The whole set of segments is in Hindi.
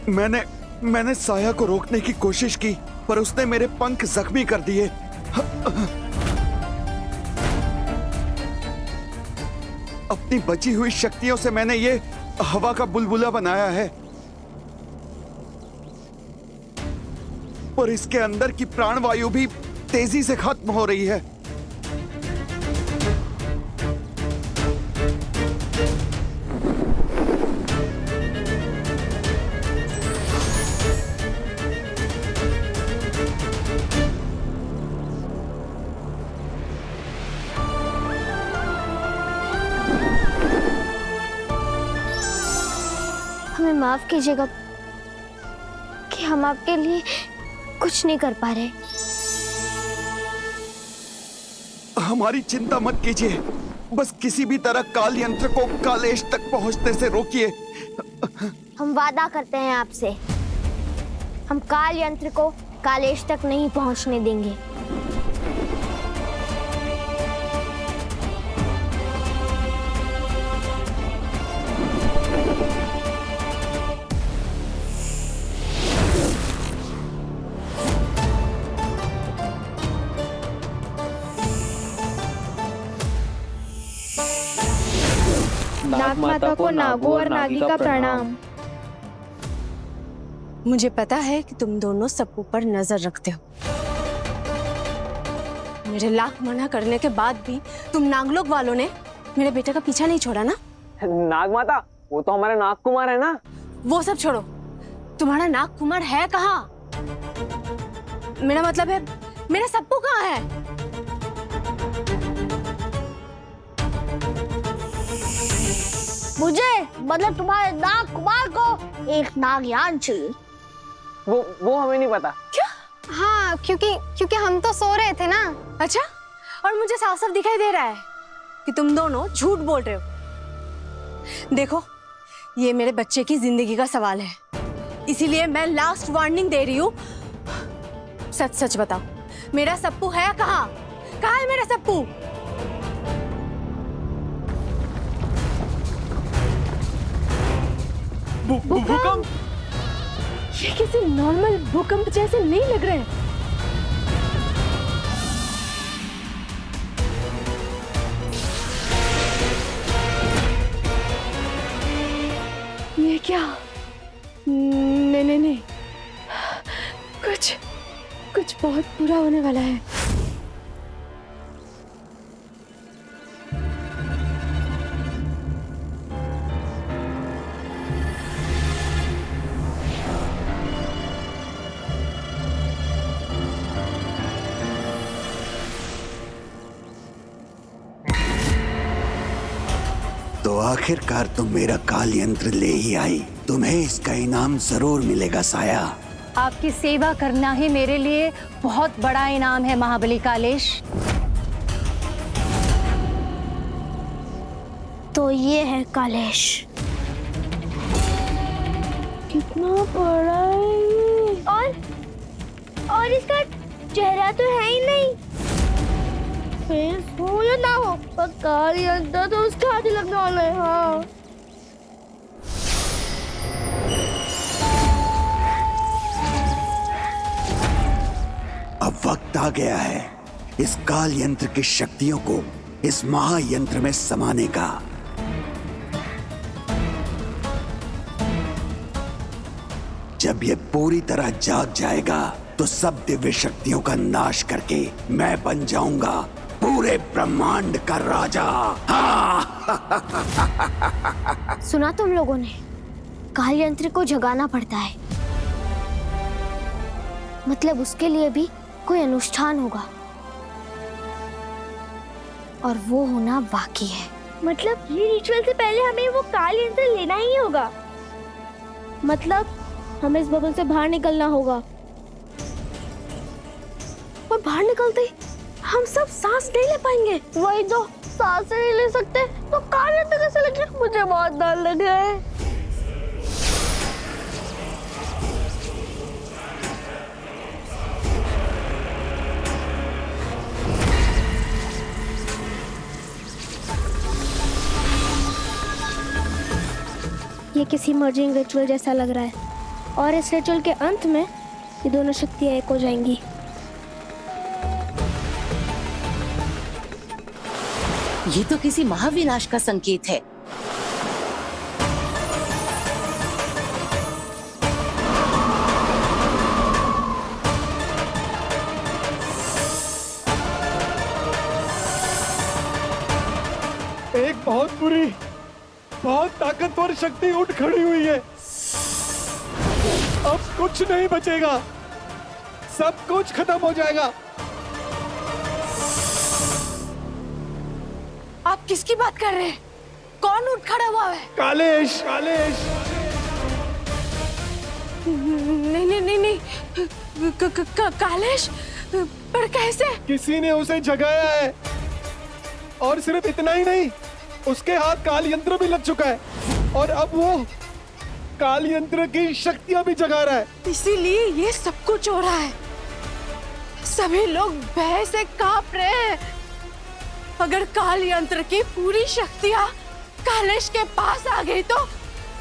मैंने साया को रोकने की कोशिश की, पर उसने मेरे पंख जख्मी कर दिए। अपनी बची हुई शक्तियों से मैंने ये हवा का बुलबुला बनाया है, पर इसके अंदर की प्राणवायु भी तेजी से खत्म हो रही है। हमें माफ कीजिएगा कि हम आपके लिए कुछ नहीं कर पा रहे। हमारी चिंता मत कीजिए, बस किसी भी तरह काल यंत्र को कालेश तक पहुंचने से रोकिए। हम वादा करते हैं आपसे, हम काल यंत्र को कालेश तक नहीं पहुंचने देंगे। नाग माता को नागों और नागी का प्रणाम। मुझे पता है कि तुम दोनों सबू पर नजर रखते हो। मेरे लाख मना करने के बाद भी तुम नागलोक वालों ने मेरे बेटे का पीछा नहीं छोड़ा ना? नाग माता, वो तो हमारा नाग कुमार है ना। वो सब छोड़ो, तुम्हारा नाग कुमार है कहाँ? मेरा मतलब है, मेरा सप्पू कहाँ है? मुझे मतलब तुम्हारे नाग कुमार को एक नागयान चाहिए। वो हमें नहीं पता। क्या? हाँ, क्योंकि हम तो सो रहे थे ना। अच्छा, और मुझे साफ साफ दिखाई दे रहा है कि तुम दोनों झूठ बोल रहे हो। देखो, ये मेरे बच्चे की जिंदगी का सवाल है, इसीलिए मैं लास्ट वार्निंग दे रही हूँ। सच सच बताओ, मेरा सप्पू है कहाँ? कहाँ है मेरा सप्पू? भूकंप? ये किसी नॉर्मल भूकंप जैसे नहीं लग रहे हैं। ये क्या? नहीं, कुछ बहुत बुरा होने वाला है। तो आखिरकार तुम मेरा काल यंत्र ले ही आई। तुम्हें इसका इनाम जरूर मिलेगा साया। आपकी सेवा करना ही मेरे लिए बहुत बड़ा इनाम है महाबली कालेश। तो ये है कालेश। कितना बड़ा है। और इसका चेहरा तो है ही नहीं। फेस हो या ना हो, पर काल यंत्र तो उसके हाथ ही लगने वाला है। हाँ, अब वक्त आ गया है इस काल यंत्र की शक्तियों को इस महायंत्र में समाने का। जब ये पूरी तरह जाग जाएगा तो सब दिव्य शक्तियों का नाश करके मैं बन जाऊंगा पूरे ब्रह्मांड का राजा। सुना तुम लोगों ने, काल यंत्र को जगाना पड़ता है, मतलब उसके लिए भी कोई अनुष्ठान होगा, और वो होना बाकी है। मतलब ये रिचुअल से पहले हमें वो काल यंत्र लेना ही होगा। मतलब हमें इस बबल से बाहर निकलना होगा, और बाहर निकलते ही हम सब सांस नहीं ले पाएंगे। वही तो, सांस नहीं ले सकते तो काल यंत्र कैसे लगे? मुझे बहुत डर लग रहा है। ये किसी मर्जिंग रिचुअल जैसा लग रहा है। और इस रिचुअल के अंत में ये दोनों शक्तियां एक हो जाएंगी। ये तो किसी महाविनाश का संकेत है। एक बहुत बुरी, बहुत ताकतवर शक्ति उठ खड़ी हुई है। अब कुछ नहीं बचेगा, सब कुछ खत्म हो जाएगा। आप किसकी बात कर रहे हैं? कौन उठ खड़ा हुआ है? कालेश, कालेश। नहीं नहीं नहीं नहीं, कालेश, पर कैसे? किसी ने उसे जगाया है, और सिर्फ इतना ही नहीं, उसके हाथ काल यंत्र भी लग चुका है, और अब वो काल यंत्र की शक्तियां भी जगा रहा है। इसीलिए ये सब कुछ हो रहा है। सभी लोग भय से कांप रहे हैं। अगर काल यंत्र की पूरी शक्तियां कालेश के पास आ गई तो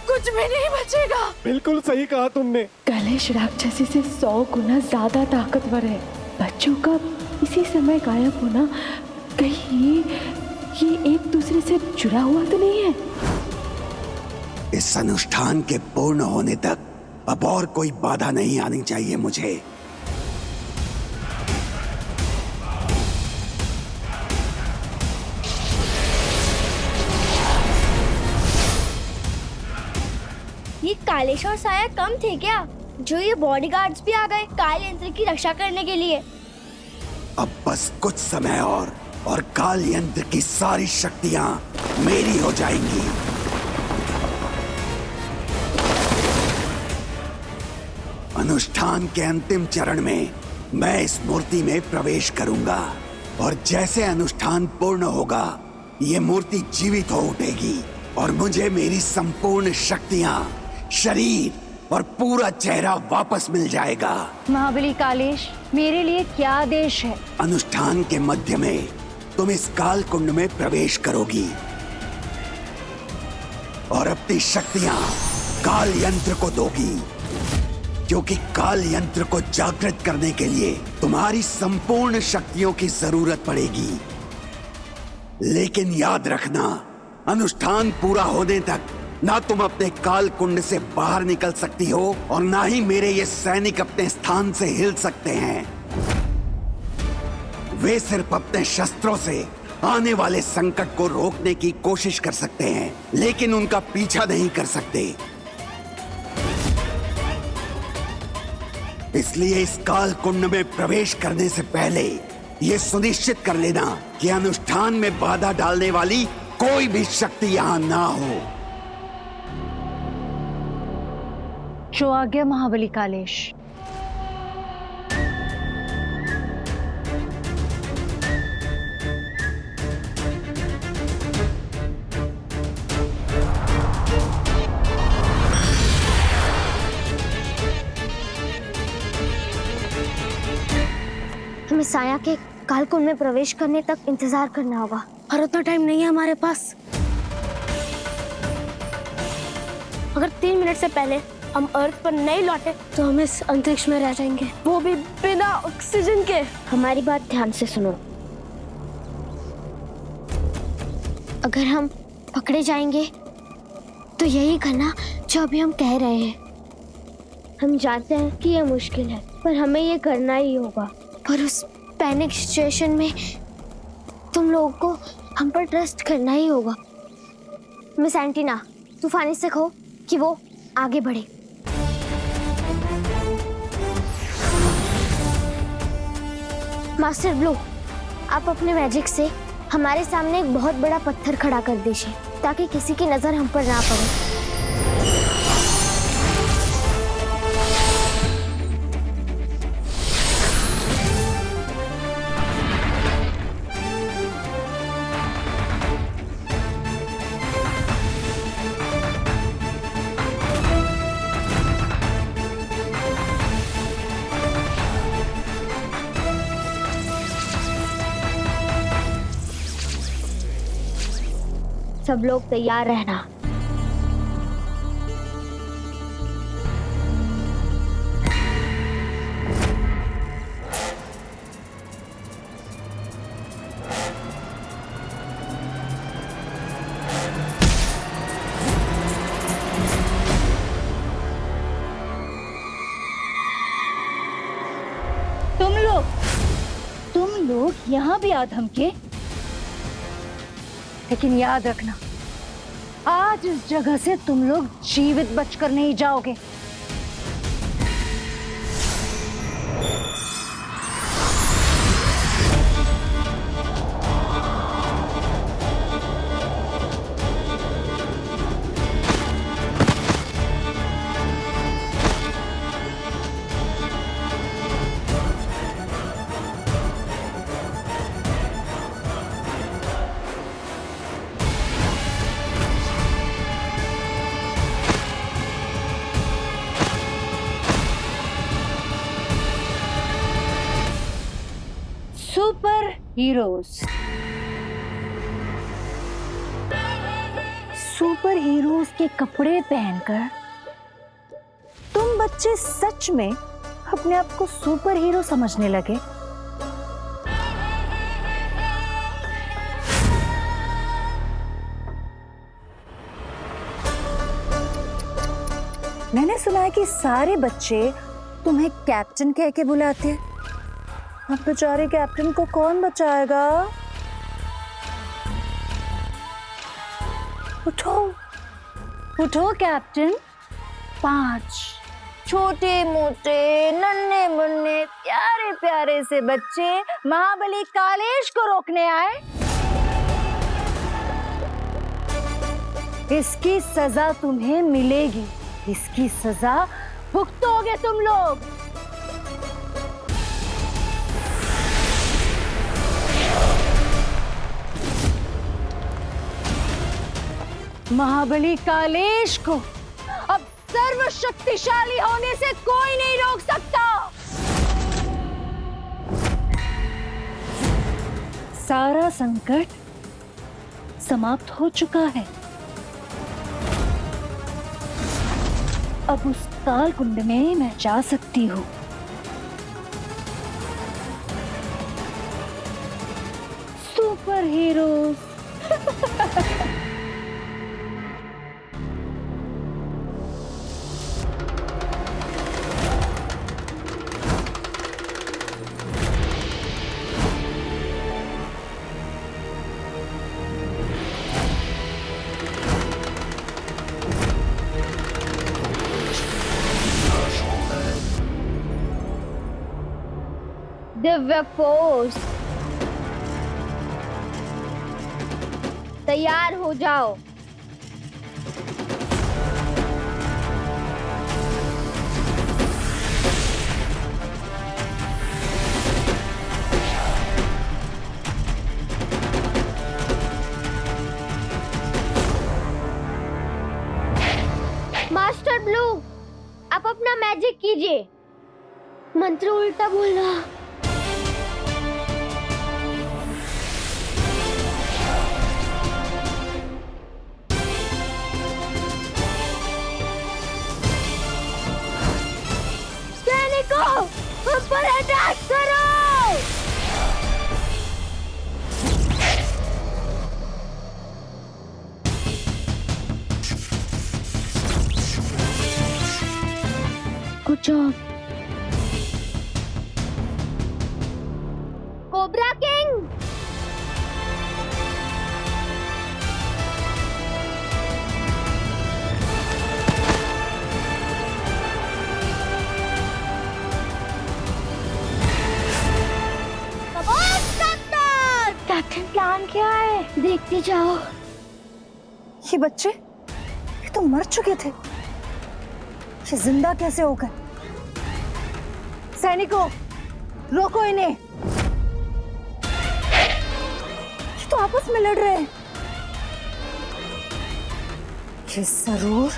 कुछ भी नहीं बचेगा। बिल्कुल सही कहा तुमने। कलेश राक्षसी से 100 गुना ज्यादा ताकतवर है। बच्चों का इसी समय गायब होना, कहीं ये एक दूसरे से जुड़ा हुआ तो नहीं है? इस अनुष्ठान के पूर्ण होने तक अब और कोई बाधा नहीं आनी चाहिए मुझे। ये कालेश और साया कम थे क्या, जो ये बॉडीगार्ड्स भी आ गए काल यंत्र की रक्षा करने के लिए? अब बस कुछ समय और काल यंत्र की सारी शक्तियां मेरी हो जाएंगी। अनुष्ठान के अंतिम चरण में मैं इस मूर्ति में प्रवेश करूंगा, और जैसे अनुष्ठान पूर्ण होगा ये मूर्ति जीवित हो उठेगी और मुझे मेरी संपूर्ण शक्तियां, शरीर और पूरा चेहरा वापस मिल जाएगा। महाबली कालेश, मेरे लिए क्या आदेश है? अनुष्ठान के मध्य में तुम इस काल कुंड में प्रवेश करोगी और अपनी शक्तियां काल यंत्र को दोगी, क्योंकि काल यंत्र को जागृत करने के लिए तुम्हारी संपूर्ण शक्तियों की जरूरत पड़ेगी। लेकिन याद रखना, अनुष्ठान पूरा होने तक ना तुम अपने काल कुंड से बाहर निकल सकती हो और ना ही मेरे ये सैनिक अपने स्थान से हिल सकते हैं। वे सिर्फ अपने शस्त्रों से आने वाले संकट को रोकने की कोशिश कर सकते हैं, लेकिन उनका पीछा नहीं कर सकते। इसलिए इस काल कुंड में प्रवेश करने से पहले यह सुनिश्चित कर लेना कि अनुष्ठान में बाधा डालने वाली कोई भी शक्ति यहां ना हो। जो आज्ञा महाबली कालेश। हमें साया के कालकुंड में प्रवेश करने तक इंतजार करना होगा, और उतना टाइम नहीं है हमारे पास। अगर 3 मिनट से पहले हम अर्थ पर नहीं लौटे तो हम इस अंतरिक्ष में रह जाएंगे, वो भी बिना ऑक्सीजन के। हमारी बात ध्यान से सुनो। अगर हम पकड़े जाएंगे तो यही करना जो अभी हम कह रहे हैं। हम जानते हैं कि यह मुश्किल है, पर हमें ये करना ही होगा। पर उस पैनिक सिचुएशन में तुम लोगों को हम पर ट्रस्ट करना ही होगा। मिस एंटीना, तूफानी से कहो कि वो आगे बढ़े। मास्टर ब्लू, आप अपने मैजिक से हमारे सामने एक बहुत बड़ा पत्थर खड़ा कर दीजिए, ताकि किसी की नजर हम पर ना पड़े। सब लोग तैयार रहना। यहाँ भी आ धमके, लेकिन याद रखना, आज इस जगह से तुम लोग जीवित बचकर नहीं जाओगे। Super heroes. सुपर हीरोज के कपड़े पहनकर तुम बच्चे सच में अपने आप को सुपर हीरो समझने लगे। मैंने सुना है कि सारे बच्चे तुम्हें कैप्टन कह के बुलाते हैं। अब बेचारे कैप्टन को कौन बचाएगा? उठो उठो कैप्टन। 5 छोटे मोटे नन्हे मुन्ने प्यारे प्यारे से बच्चे महाबली कालेश को रोकने आए। इसकी सजा तुम्हें मिलेगी, इसकी सजा भुगतोगे तुम लोग। महाबली कालेश को अब सर्वशक्तिशाली होने से कोई नहीं रोक सकता। सारा संकट समाप्त हो चुका है। अब उस काल कुंड में मैं जा सकती हूँ। Super heroes. दिव्य फोर्स, तैयार हो जाओ। मास्टर ब्लू, आप अपना मैजिक कीजिए। मंत्र उल्टा बोला। ऊपर अटैक करो। Good job. Cobra king, captain plan क्या है? देखते जाओ। ये बच्चे, ये तो मर चुके थे, ये जिंदा कैसे हो गए? सैनिकों, रोको इन्हें। ये तो आपस में लड़ रहे हैं। ये जरूर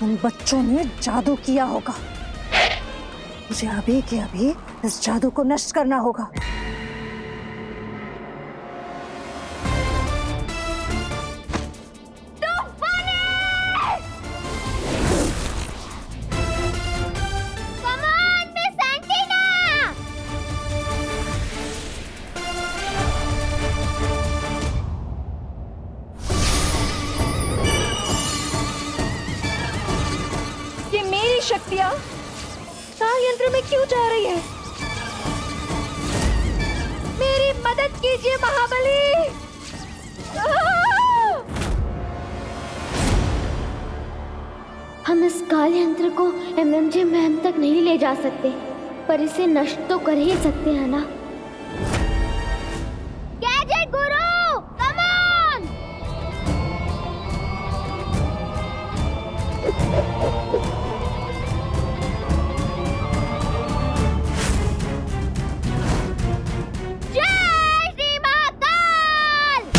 उन बच्चों ने जादू किया होगा। मुझे अभी के अभी इस जादू को नष्ट करना होगा। शक्तियां काल यंत्र में क्यों जा रही है? मेरी मदद कीजिए महाबली। हम इस काल यंत्र को एमएमजे मैम तक नहीं ले जा सकते, पर इसे नष्ट तो कर ही सकते हैं ना। Gadget Guru, come on! जय श्री महाकाल!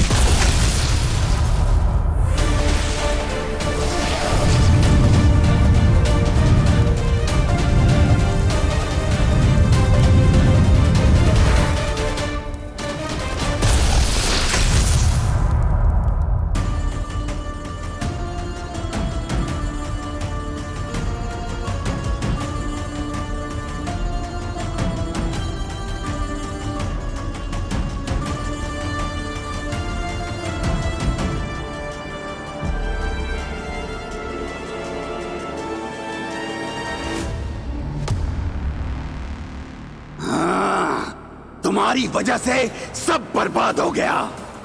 तुम्हारी वजह से सब बर्बाद हो गया।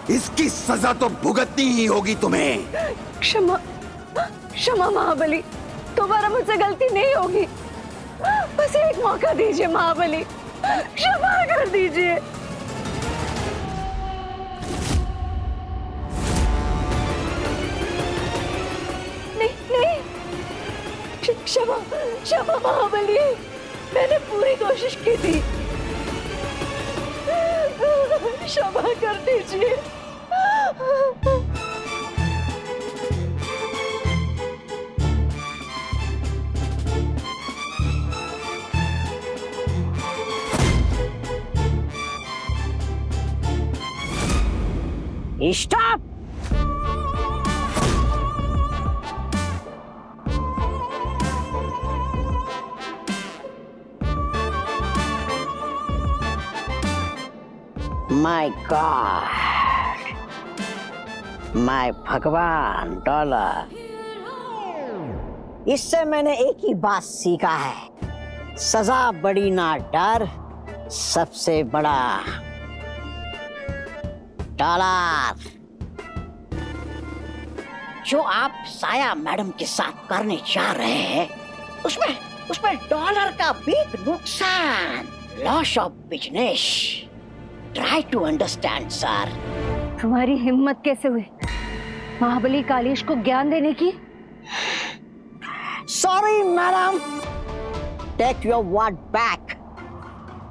इसकी सजा तो भुगतनी ही होगी तुम्हें। क्षमा, क्षमा महाबली, दोबारा मुझसे गलती नहीं होगी। बस एक मौका दीजिए महाबली, क्षमा कर दीजिए। नहीं नहीं, क्षमा क्षमा महाबली, मैंने पूरी कोशिश की थी, क्षमा कर दीजिए। स्टॉप! माय गॉड, माय भगवान डॉलर, इससे मैंने एक ही बात सीखा है, सजा बड़ी ना डर, सबसे बड़ा डॉलर। जो आप साया मैडम के साथ करने जा रहे हैं, उसमें डॉलर का बिग नुकसान, loss of business. Try to understand sir. तुम्हारी हिम्मत कैसे हुई महाबली कालेश को ज्ञान देने की? Sorry madam, take your word back.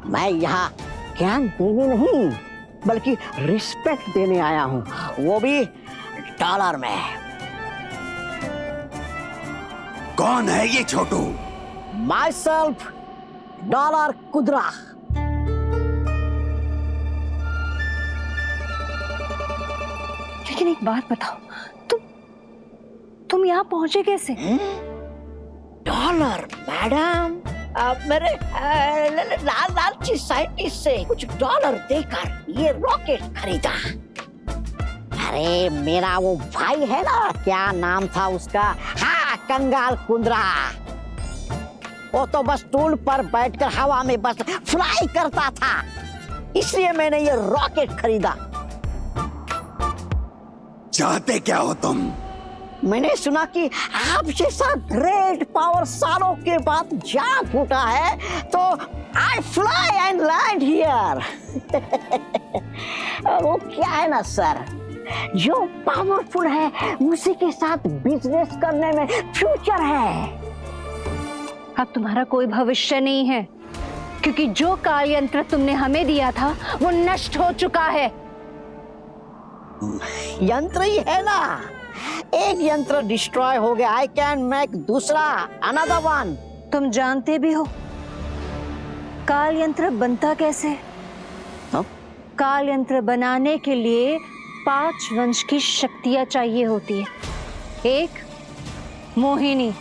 मैं यहाँ ज्ञान देने नहीं, बल्कि रिस्पेक्ट देने आया हूँ, वो भी डॉलर में। कौन है ये छोटू? My self dollar कुद्रा। लेकिन एक बात बताओ, तुम यहाँ पहुंचे कैसे? डॉलर मैडम, मेरे लालची साइंटिस्ट से कुछ डॉलर देकर ये रॉकेट खरीदा। अरे मेरा वो भाई है ना, क्या नाम था उसका? हाँ, कंगाल कुंद्रा। वो तो बस टूल पर बैठकर हवा में बस फ्लाई करता था, इसलिए मैंने ये रॉकेट खरीदा। चाहते क्या हो तुम? मैंने सुना कि आप जैसा ग्रेट पावर सालों के बाद जाग उठा है, तो आई फ्लाई एंड लैंड हियर। वो क्या है ना सर, जो पावरफुल है उसी के साथ बिजनेस करने में फ्यूचर है। अब तुम्हारा कोई भविष्य नहीं है, क्योंकि जो काल यंत्र तुमने हमें दिया था वो नष्ट हो चुका है। यंत्र ही है ना, एक यंत्र डिस्ट्रॉय हो गया, आई कैन मेक दूसरा, अनदर वन। तुम जानते भी हो काल यंत्र बनता कैसे? काल यंत्र बनाने के लिए 5 वंश की शक्तियां चाहिए होती है। एक मोहिनी,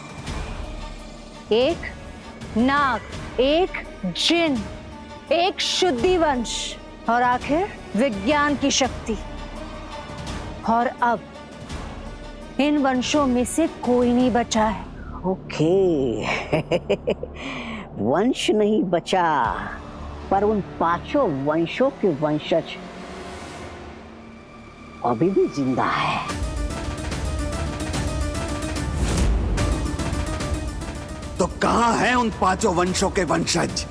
एक नाग, एक जिन, एक शुद्धि वंश और आखिर विज्ञान की शक्ति। और अब इन वंशों में से कोई नहीं बचा है। ओके, वंश नहीं बचा, पर उन पांचों वंशों के वंशज अभी भी जिंदा है। तो कहां हैं उन पांचों वंशों के वंशज?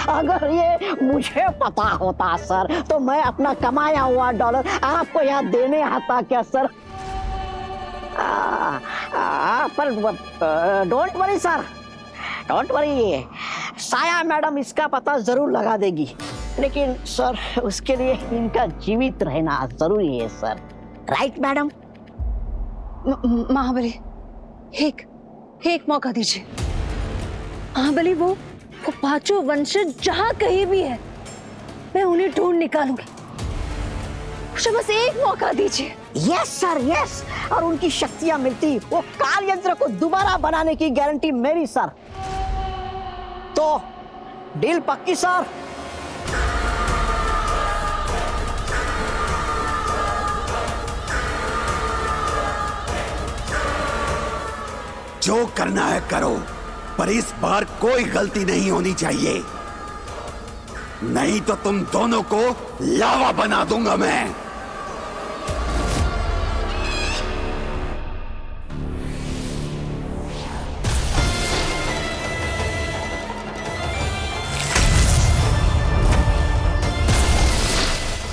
अगर ये मुझे पता होता सर, तो मैं अपना कमाया हुआ डॉलर आपको यहाँ देने आता क्या सर? पर don't worry sir, don't worry, साया मैडम इसका पता जरूर लगा देगी। लेकिन सर उसके लिए इनका जीवित रहना जरूरी है सर, राइट मैडम? महाबली, एक मौका दीजिए महाबली। वो पांचों वंशज जहां कहीं भी है, मैं उन्हें ढूंढ निकालूंगी। मुझे बस एक मौका दीजिए। यस सर यस, और उनकी शक्तियां मिलती वो काल यंत्र को दोबारा बनाने की गारंटी मेरी सर। तो डील पक्की सर? जो करना है करो, पर इस बार कोई गलती नहीं होनी चाहिए, नहीं तो तुम दोनों को लावा बना दूंगा मैं।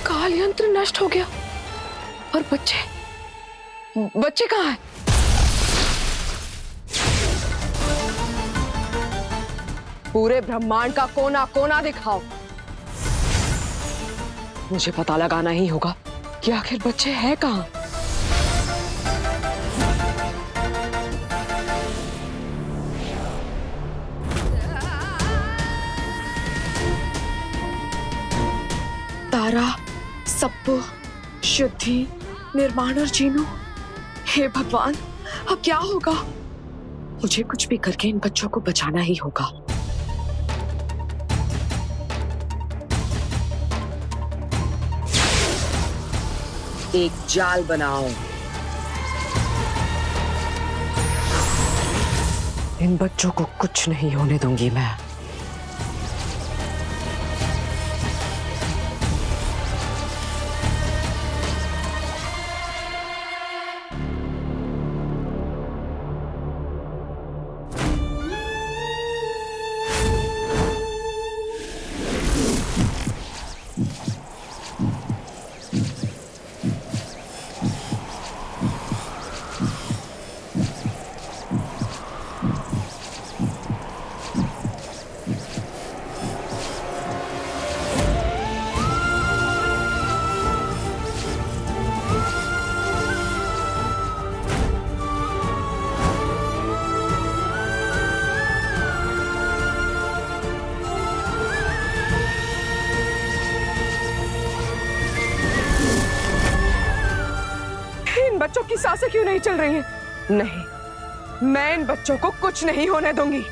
काल यंत्र नष्ट हो गया और बच्चे कहाँ हैं? पूरे ब्रह्मांड का कोना कोना दिखाओ। मुझे पता लगाना ही होगा कि आखिर बच्चे हैं कहाँ। तारा, सप्पू, शुद्धि, निर्माण और जीनू, हे भगवान, अब क्या होगा? मुझे कुछ भी करके इन बच्चों को बचाना ही होगा। एक जाल बनाओ। इन बच्चों को कुछ नहीं होने दूंगी मैं। बच्चों की सांसें क्यों नहीं चल रही हैं? नहीं, मैं इन बच्चों को कुछ नहीं होने दूंगी।